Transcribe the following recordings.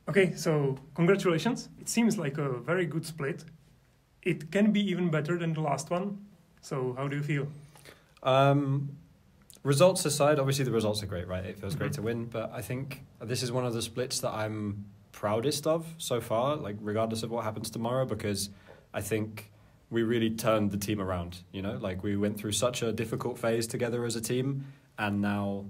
Okay, so congratulations. It seems like a very good split. It can be even better than the last one. So how do you feel? Results aside, obviously the results are great, right? It feels great to win, but I think this is one of the splits that I'm proudest of so far, like regardless of what happens tomorrow, because I think we really turned the team around, you know? Like we went through such a difficult phase together as a team, and now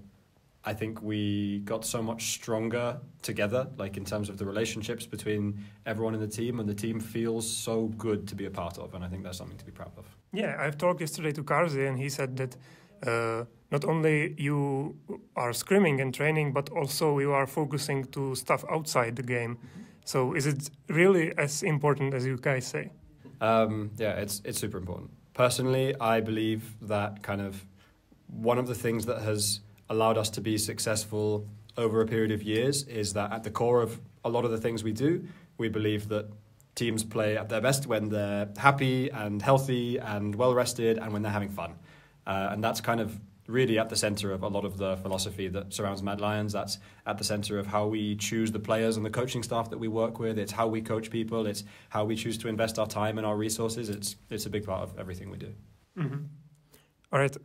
I think we got so much stronger together, like in terms of the relationships between everyone in the team, and the team feels so good to be a part of, and I think that's something to be proud of. Yeah, I've talked yesterday to Karzi, and he said that not only you are scrimming and training, but also you are focusing to stuff outside the game. So is it really as important as you guys say? Yeah, it's super important. Personally, I believe that kind of one of the things that has allowed us to be successful over a period of years is that at the core of a lot of the things we do, we believe that teams play at their best when they're happy and healthy and well-rested and when they're having fun. And that's kind of really at the center of a lot of the philosophy that surrounds Mad Lions. That's at the center of how we choose the players and the coaching staff that we work with. It's how we coach people. It's how we choose to invest our time and our resources. It's a big part of everything we do. Mm-hmm. All right.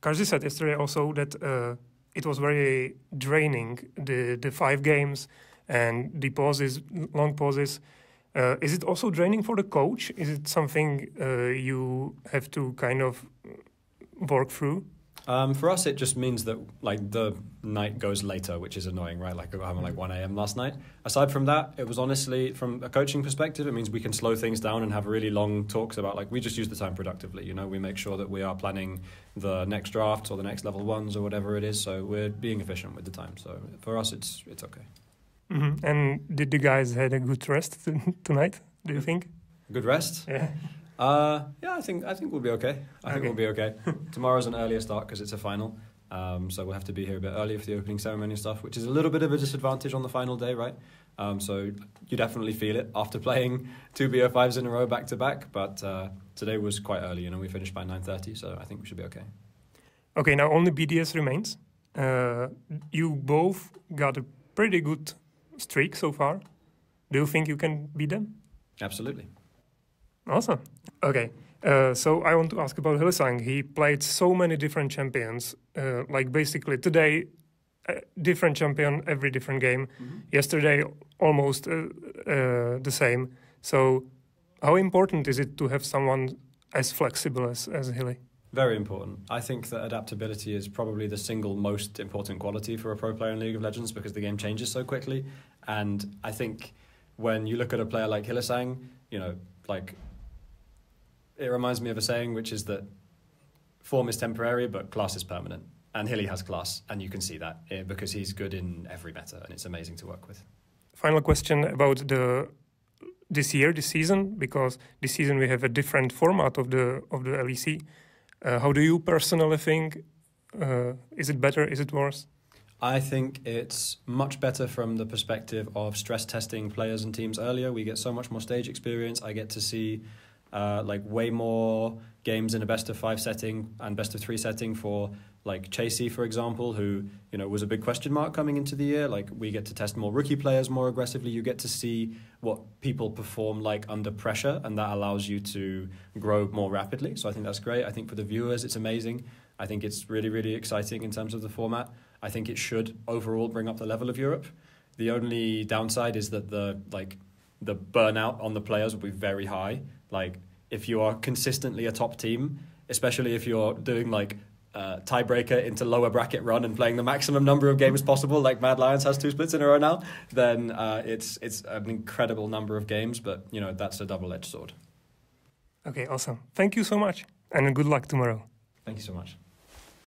Karzi said yesterday also that it was very draining, the 5 games and the pauses, long pauses. Is it also draining for the coach? Is it something you have to kind of work through? For us, it just means that like the night goes later, which is annoying, right? Like I'm like 1 a.m. last night. Aside from that, it was honestly, from a coaching perspective, it means we can slow things down and have really long talks about, like, we just use the time productively, you know? We make sure that we are planning the next drafts or the next level ones or whatever it is. So we're being efficient with the time. So for us, it's okay. Mm-hmm. And did the guys had a good rest tonight, do you think? Good rest? Yeah. Yeah, I think we'll be okay. I think we'll be okay. Tomorrow's an earlier start because it's a final. So we'll have to be here a bit earlier for the opening ceremony and stuff, which is a little bit of a disadvantage on the final day, right? So you definitely feel it after playing 2 BO5s in a row back to back. But today was quite early, you know, we finished by 9:30, so I think we should be okay. Okay, now only BDS remains. You both got a pretty good streak so far. Do you think you can beat them? Absolutely. Awesome. Okay, so I want to ask about Hillysang. He played so many different champions. Like basically today, different champion every different game. Mm-hmm. Yesterday, almost the same. So how important is it to have someone as flexible as Hilly? Very important. I think that adaptability is probably the single most important quality for a pro player in League of Legends because the game changes so quickly. And I think when you look at a player like Hilysang, you know, like, it reminds me of a saying, which is that form is temporary, but class is permanent. And Hilly has class, and you can see that because he's good in every meta, and it's amazing to work with. Final question about this season, because this season we have a different format of the LEC. How do you personally think? Is it better? Is it worse? I think it's much better from the perspective of stress testing players and teams earlier. We get so much more stage experience. I get to see like way more games in a best of 5 setting and best of 3 setting for like Chasey, for example, who, you know, was a big question mark coming into the year. Like, we get to test more rookie players more aggressively. You get to see what people perform like under pressure, and that allows you to grow more rapidly. So I think that's great. I think for the viewers, it's amazing. I think it's really, really exciting in terms of the format. I think it should overall bring up the level of Europe. The only downside is that the burnout on the players will be very high. Like, if you are consistently a top team, especially if you're doing like tiebreaker into lower bracket run and playing the maximum number of games possible, like Mad Lions has 2 splits in a row now, then it's an incredible number of games, but, you know, that's a double-edged sword. Okay, awesome. Thank you so much, and good luck tomorrow. Thank you so much.